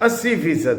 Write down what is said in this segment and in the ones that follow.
80%।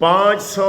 500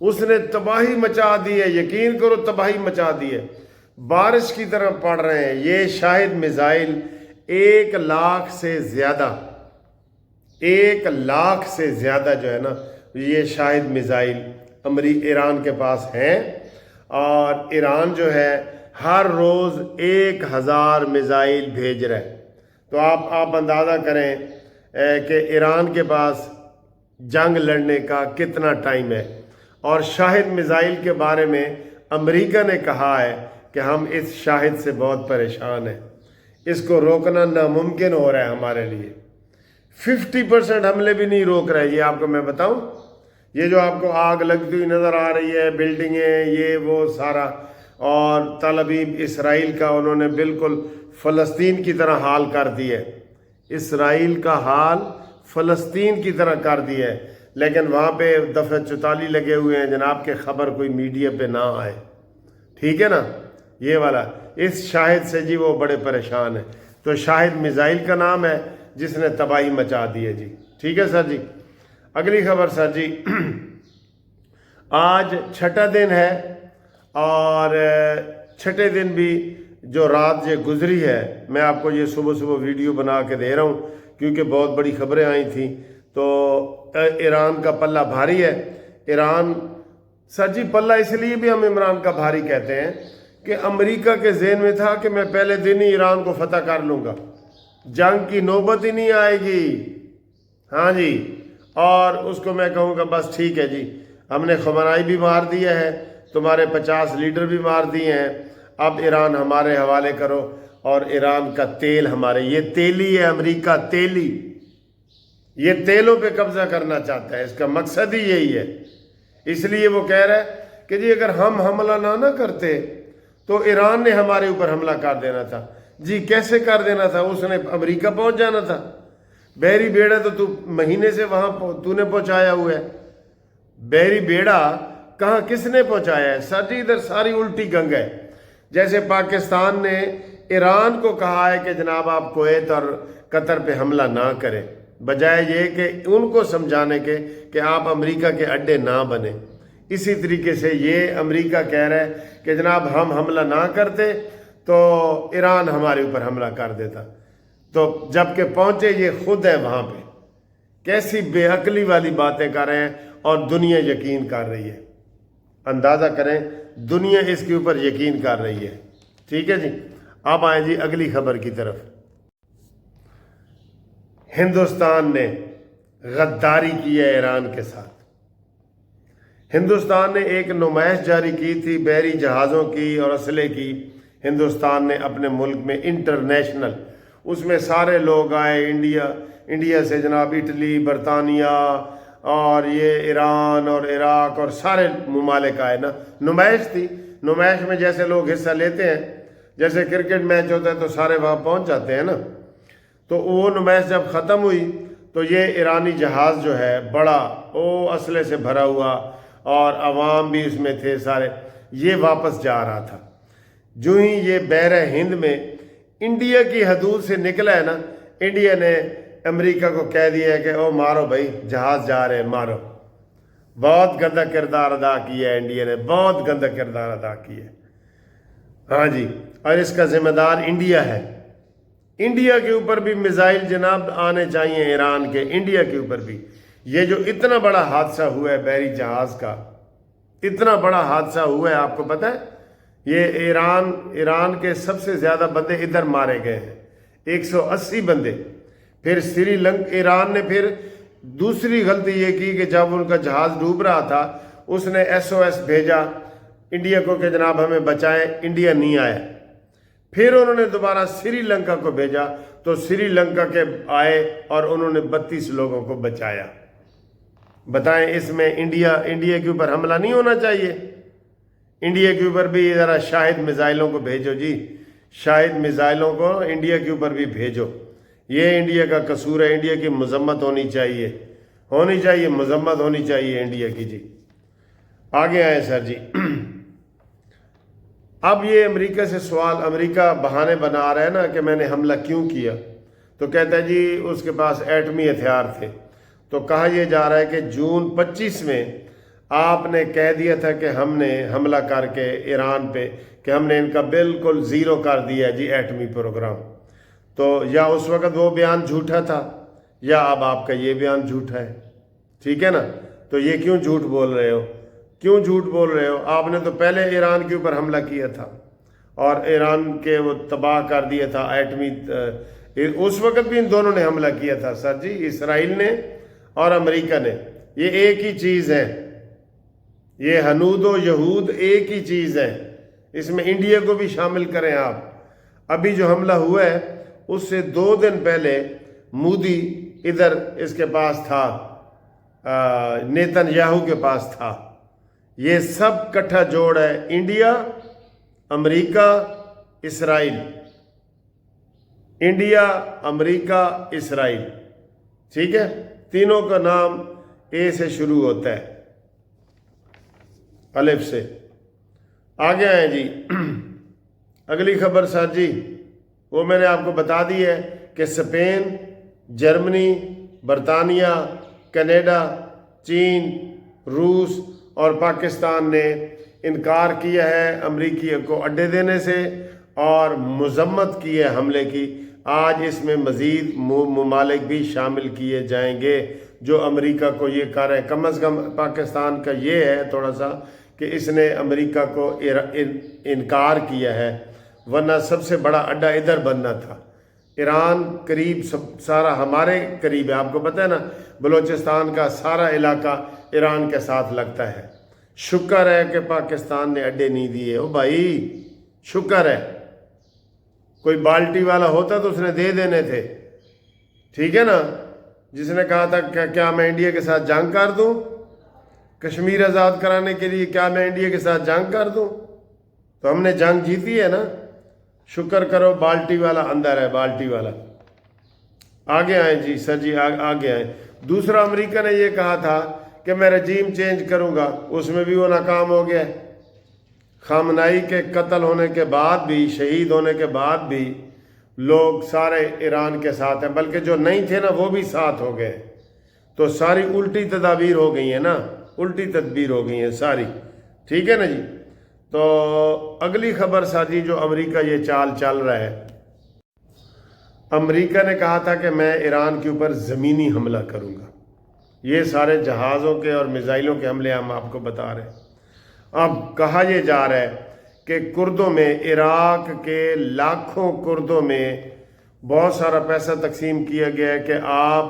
اس نے تباہی مچا دی ہے، یقین کرو تباہی مچا دی ہے، بارش کی طرح پڑ رہے ہیں۔ یہ شاہد میزائل 1,00,000 سے زیادہ 1,00,000 سے زیادہ جو ہے نا یہ شاہد میزائل ایران کے پاس ہیں، اور ایران جو ہے ہر روز 1,000 میزائل بھیج رہا ہے۔ تو آپ اندازہ کریں کہ ایران کے پاس جنگ لڑنے کا کتنا ٹائم ہے۔ اور شاہد میزائل کے بارے میں امریکہ نے کہا ہے کہ ہم اس شاہد سے بہت پریشان ہیں، اس کو روکنا ناممکن ہو رہا ہے ہمارے لیے۔ 50% حملے بھی نہیں روک رہے۔ یہ آپ کو میں بتاؤں، یہ جو آپ کو آگ لگتی ہوئی نظر آ رہی ہے، بلڈنگیں، یہ وہ سارا، اور تل ابیب اسرائیل کا انہوں نے بالکل فلسطین کی طرح حال کر دیا ہے۔ اسرائیل کا حال فلسطین کی طرح کر دیا ہے، لیکن وہاں پہ دفعہ 44 لگے ہوئے ہیں جناب کے خبر کوئی میڈیا پہ نہ آئے، ٹھیک ہے نا۔ یہ والا اس شاہد سے جی وہ بڑے پریشان ہیں۔ تو شاہد میزائل کا نام ہے جس نے تباہی مچا دی ہے جی، ٹھیک ہے سر جی۔ اگلی خبر سر جی، آج چھٹا دن ہے، اور چھٹے دن بھی جو رات یہ گزری ہے، میں آپ کو یہ صبح صبح ویڈیو بنا کے دے رہا ہوں کیونکہ بہت بڑی خبریں آئی تھیں۔ تو ایران کا پلہ بھاری ہے۔ ایران سر جی پلہ اس لیے بھی ہم عمران کا بھاری کہتے ہیں کہ امریکہ کے ذہن میں تھا کہ میں پہلے دن ہی ایران کو فتح کر لوں گا، جنگ کی نوبت ہی نہیں آئے گی، ہاں جی، اور اس کو میں کہوں گا بس ٹھیک ہے جی، ہم نے خمینائی بھی مار دیا ہے، تمہارے 50 لیڈر بھی مار دیے ہیں، اب ایران ہمارے حوالے کرو، اور ایران کا تیل ہمارے، یہ تیلی ہے امریکہ، تیلی، یہ تیلوں پہ قبضہ کرنا چاہتا ہے، اس کا مقصد ہی یہی ہے۔ اس لیے وہ کہہ رہا ہے کہ جی اگر ہم حملہ نہ کرتے تو ایران نے ہمارے اوپر حملہ کر دینا تھا۔ جی کیسے کر دینا تھا؟ اس نے امریکہ پہنچ جانا تھا۔ بحری بیڑا تو مہینے سے وہاں تو نے پہنچایا ہوا ہے۔ بحری بیڑا کہاں کس نے پہنچایا ہے؟ سر جی ادھر ساری الٹی گنگ ہے۔ جیسے پاکستان نے ایران کو کہا ہے کہ جناب آپ کویت اور قطر پہ حملہ نہ کریں، بجائے یہ کہ ان کو سمجھانے کے کہ آپ امریکہ کے اڈے نہ بنیں، اسی طریقے سے یہ امریکہ کہہ رہا ہے کہ جناب ہم حملہ نہ کرتے تو ایران ہمارے اوپر حملہ کر دیتا۔ تو جب کہ پہنچے یہ خود ہے وہاں پہ، کیسی بے عقلی والی باتیں کر رہے ہیں، اور دنیا یقین کر رہی ہے۔ اندازہ کریں دنیا اس کے اوپر یقین کر رہی ہے، ٹھیک ہے جی۔ اب آئیں جی اگلی خبر کی طرف۔ ہندوستان نے غداری کی ہے ایران کے ساتھ۔ ہندوستان نے ایک نمائش جاری کی تھی بحری جہازوں کی اور اسلحے کی، ہندوستان نے اپنے ملک میں انٹرنیشنل، اس میں سارے لوگ آئے، انڈیا سے جناب اٹلی، برطانیہ، اور یہ ایران اور عراق اور سارے ممالک آئے نا، نمائش تھی۔ نمائش میں جیسے لوگ حصہ لیتے ہیں، جیسے کرکٹ میچ ہوتا ہے تو سارے وہاں پہنچ جاتے ہیں نا، تو وہ نمائش جب ختم ہوئی تو یہ ایرانی جہاز جو ہے بڑا اسلحے سے بھرا ہوا، اور عوام بھی اس میں تھے سارے، یہ واپس جا رہا تھا۔ جو ہی یہ بحر ہند میں انڈیا کی حدود سے نکلا ہے نا، انڈیا نے امریکہ کو کہہ دیا ہے کہ او مارو بھائی، جہاز جا رہے ہیں، مارو۔ بہت گندا کردار ادا کیا ہے انڈیا نے، بہت گندا کردار ادا کیا ہے، ہاں جی، اور اس کا ذمہ دار انڈیا ہے۔ انڈیا کے اوپر بھی میزائل جناب آنے چاہیے ایران کے، انڈیا کے اوپر بھی۔ یہ جو اتنا بڑا حادثہ ہوا ہے بحری جہاز کا، اتنا بڑا حادثہ ہوا ہے، آپ کو پتہ ہے یہ ایران کے سب سے زیادہ بندے ادھر مارے گئے ہیں، 180 بندے۔ پھر ایران نے پھر دوسری غلطی یہ کی کہ جب ان کا جہاز ڈوب رہا تھا اس نے SOS بھیجا انڈیا کو کہ جناب ہمیں بچائیں، انڈیا نہیں آیا۔ پھر انہوں نے دوبارہ سری لنکا کو بھیجا تو سری لنکا کے آئے اور انہوں نے 32 لوگوں کو بچایا۔ بتائیں اس میں انڈیا کے اوپر حملہ نہیں ہونا چاہیے؟ انڈیا کے اوپر بھی ذرا شاہد میزائلوں کو بھیجو جی، شاہد میزائلوں کو انڈیا کے اوپر بھی بھیجو۔ یہ انڈیا کا قصور ہے، انڈیا کی مذمت ہونی چاہیے، مذمت ہونی چاہیے انڈیا کی جی۔ آگے آئے سر جی، اب یہ امریکہ سے سوال، امریکہ بہانے بنا رہا ہے نا کہ میں نے حملہ کیوں کیا، تو کہتا ہے جی اس کے پاس ایٹمی ہتھیار تھے۔ تو کہا یہ جا رہا ہے کہ جون 25 میں آپ نے کہہ دیا تھا کہ ہم نے حملہ کر کے ایران پہ کہ ہم نے ان کا بالکل زیرو کر دیا جی ایٹمی پروگرام، تو یا اس وقت وہ بیان جھوٹا تھا یا اب آپ کا یہ بیان جھوٹا ہے، ٹھیک ہے نا؟ تو یہ کیوں جھوٹ بول رہے ہو؟ کیوں جھوٹ بول رہے ہو؟ آپ نے تو پہلے ایران کے اوپر حملہ کیا تھا اور ایران کے وہ تباہ کر دیا تھا ایٹمی، اس وقت بھی ان دونوں نے حملہ کیا تھا سر جی، اسرائیل نے اور امریکہ نے، یہ ایک ہی چیز ہے، یہ ہنود و یہود ایک ہی چیز ہے، اس میں انڈیا کو بھی شامل کریں آپ۔ ابھی جو حملہ ہوا ہے اس سے 2 دن پہلے مودی ادھر اس کے پاس تھا، نیتن یاہو کے پاس تھا، یہ سب کٹھا جوڑ ہے، انڈیا، امریکہ، اسرائیل، انڈیا، امریکہ، اسرائیل، ٹھیک ہے؟ تینوں کا نام اے سے شروع ہوتا ہے، الف سے۔ آگے آئیں جی، اگلی خبر سر جی، وہ میں نے آپ کو بتا دی ہے کہ اسپین، جرمنی، برطانیہ، کینیڈا، چین، روس اور پاکستان نے انکار کیا ہے امریکی کو اڈے دینے سے اور مذمت کی ہے حملے کی۔ آج اس میں مزید ممالک بھی شامل کیے جائیں گے جو امریکہ کو یہ کر رہے ہیں۔ کم از کم پاکستان کا یہ ہے تھوڑا سا کہ اس نے امریکہ کو انکار کیا ہے، ورنہ سب سے بڑا اڈا ادھر بننا تھا۔ ایران قریب سارا ہمارے قریب ہے، آپ کو پتہ ہے نا، بلوچستان کا سارا علاقہ ایران کے ساتھ لگتا ہے۔ شکر ہے کہ پاکستان نے اڈے نہیں دیے، او بھائی شکر ہے، کوئی بالٹی والا ہوتا تو اس نے دے دینے تھے، ٹھیک ہے نا؟ جس نے کہا تھا کہ کیا میں انڈیا کے ساتھ جنگ کر دوں، کشمیر آزاد کرانے کے لیے کیا میں انڈیا کے ساتھ جنگ کر دوں؟ تو ہم نے جنگ جیتی ہے نا، شکر کرو بالٹی والا اندر ہے، بالٹی والا۔ آگے آئیں جی سر جی، آگے آئیں۔ دوسرا، امریکہ نے یہ کہا تھا کہ میں رجیم چینج کروں گا، اس میں بھی وہ ناکام ہو گیا ہے۔ خامنائی کے قتل ہونے کے بعد بھی، شہید ہونے کے بعد بھی لوگ سارے ایران کے ساتھ ہیں، بلکہ جو نہیں تھے نا وہ بھی ساتھ ہو گئے، تو ساری الٹی تدابیر ہو گئی ہیں نا، الٹی تدبیر ہو گئی ہیں ساری، ٹھیک ہے نا جی؟ تو اگلی خبر ساتھی، جو امریکہ یہ چال چل رہا ہے، امریکہ نے کہا تھا کہ میں ایران کے اوپر زمینی حملہ کروں گا، یہ سارے جہازوں کے اور میزائلوں کے حملے ہم آپ کو بتا رہے ہیں۔ اب کہا یہ جا رہا ہے کہ کردوں میں، عراق کے لاکھوں کردوں میں بہت سارا پیسہ تقسیم کیا گیا ہے کہ آپ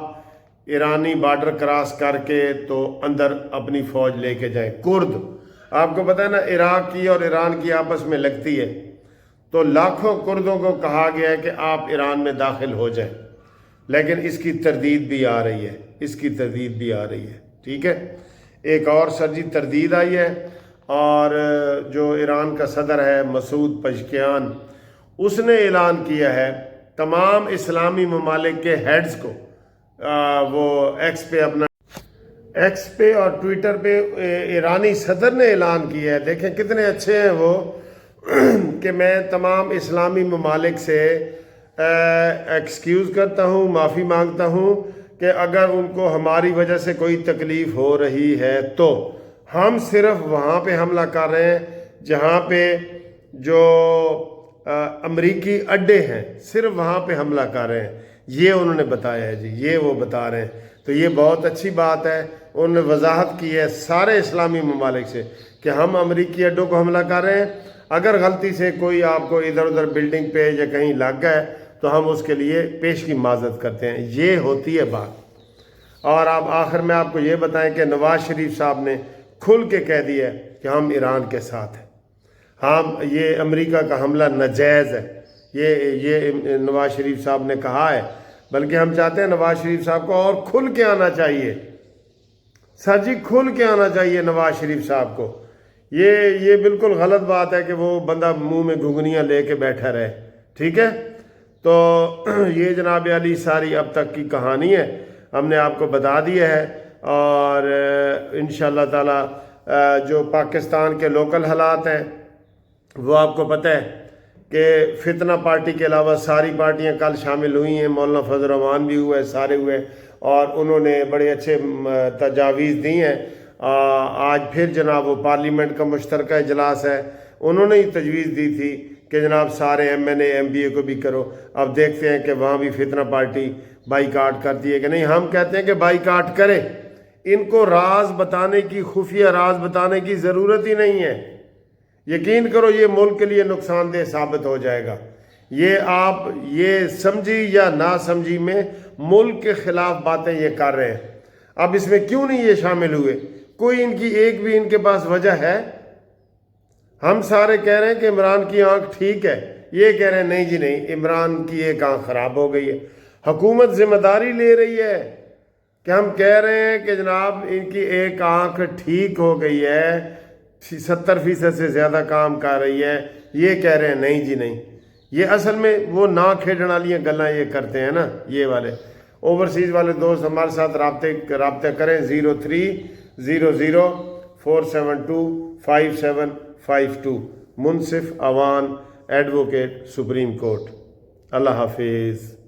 ایرانی بارڈر کراس کر کے تو اندر اپنی فوج لے کے جائیں۔ کرد، آپ کو پتہ ہے نا، عراق کی اور ایران کی آپس میں لگتی ہے، تو لاکھوں کردوں کو کہا گیا ہے کہ آپ ایران میں داخل ہو جائیں، لیکن اس کی تردید بھی آ رہی ہے، اس کی تردید بھی آ رہی ہے، ٹھیک ہے؟ ایک اور سر جی تردید آئی ہے، اور جو ایران کا صدر ہے مسعود پزشکیان، اس نے اعلان کیا ہے تمام اسلامی ممالک کے ہیڈز کو، وہ ایکس پہ اور ٹویٹر پہ ایرانی صدر نے اعلان کیا ہے، دیکھیں کتنے اچھے ہیں وہ، کہ میں تمام اسلامی ممالک سے ایکسکیوز کرتا ہوں، معافی مانگتا ہوں کہ اگر ان کو ہماری وجہ سے کوئی تکلیف ہو رہی ہے تو ہم صرف وہاں پہ حملہ کر رہے ہیں جہاں پہ جو امریکی اڈے ہیں، صرف وہاں پہ حملہ کر رہے ہیں، یہ انہوں نے بتایا ہے جی، یہ وہ بتا رہے ہیں۔ تو یہ بہت اچھی بات ہے، انہوں نے وضاحت کی ہے سارے اسلامی ممالک سے کہ ہم امریکی اڈوں کو حملہ کر رہے ہیں، اگر غلطی سے کوئی آپ کو ادھر ادھر بلڈنگ پہ یا کہیں لگ گئے تو ہم اس کے لیے پیش کی معذرت کرتے ہیں، یہ ہوتی ہے بات۔ اور آپ آخر میں آپ کو یہ بتائیں کہ نواز شریف صاحب نے کھل کے کہہ دیا ہے کہ ہم ایران کے ساتھ ہیں، ہم یہ امریکہ کا حملہ ناجائز ہے، یہ نواز شریف صاحب نے کہا ہے، بلکہ ہم چاہتے ہیں نواز شریف صاحب کو اور کھل کے آنا چاہیے، سر جی کھل کے آنا چاہیے نواز شریف صاحب کو۔ یہ بالکل غلط بات ہے کہ وہ بندہ منہ میں گھنگھنیاں لے کے بیٹھا رہے، ٹھیک ہے؟ تو یہ جناب علی ساری اب تک کی کہانی ہے، ہم نے آپ کو بتا دیا ہے، اور انشاءاللہ تعالی جو پاکستان کے لوکل حالات ہیں وہ آپ کو پتہ ہے کہ فتنہ پارٹی کے علاوہ ساری پارٹیاں کل شامل ہوئی ہیں، مولانا فضل الرحمان بھی ہوئے، سارے ہوئے، اور انہوں نے بڑے اچھے تجاویز دی ہیں آج پھر جناب وہ پارلیمنٹ کا مشترکہ اجلاس ہے، انہوں نے ہی تجویز دی تھی کہ جناب سارے MNA MBA کو بھی کرو۔ اب دیکھتے ہیں کہ وہاں بھی فتنہ پارٹی بائیکاٹ کرتی ہے کہ نہیں۔ ہم کہتے ہیں کہ بائیکاٹ کرے، ان کو راز بتانے کی، خفیہ راز بتانے کی ضرورت ہی نہیں ہے۔ یقین کرو یہ ملک کے لیے نقصان دہ ثابت ہو جائے گا۔ یہ آپ یہ سمجھی یا نہ سمجھی میں ملک کے خلاف باتیں یہ کر رہے ہیں۔ اب اس میں کیوں نہیں یہ شامل ہوئے؟ کوئی ان کی ایک بھی ان کے پاس وجہ ہے؟ ہم سارے کہہ رہے ہیں کہ عمران کی آنکھ ٹھیک ہے، یہ کہہ رہے ہیں نہیں جی نہیں، عمران کی ایک آنکھ خراب ہو گئی ہے۔ حکومت ذمہ داری لے رہی ہے کہ ہم کہہ رہے ہیں کہ جناب ان کی ایک آنکھ ٹھیک ہو گئی ہے، 70% سے زیادہ کام کر رہی ہے، یہ کہہ رہے ہیں نہیں جی نہیں۔ یہ اصل میں وہ نہ کھیڑن والی گلاں یہ کرتے ہیں نا، یہ والے اوورسیز والے دوست ہمارے ساتھ رابطہ کریں 0304725752 منصف اوان ایڈوکیٹ سپریم کورٹ۔ اللہ حافظ۔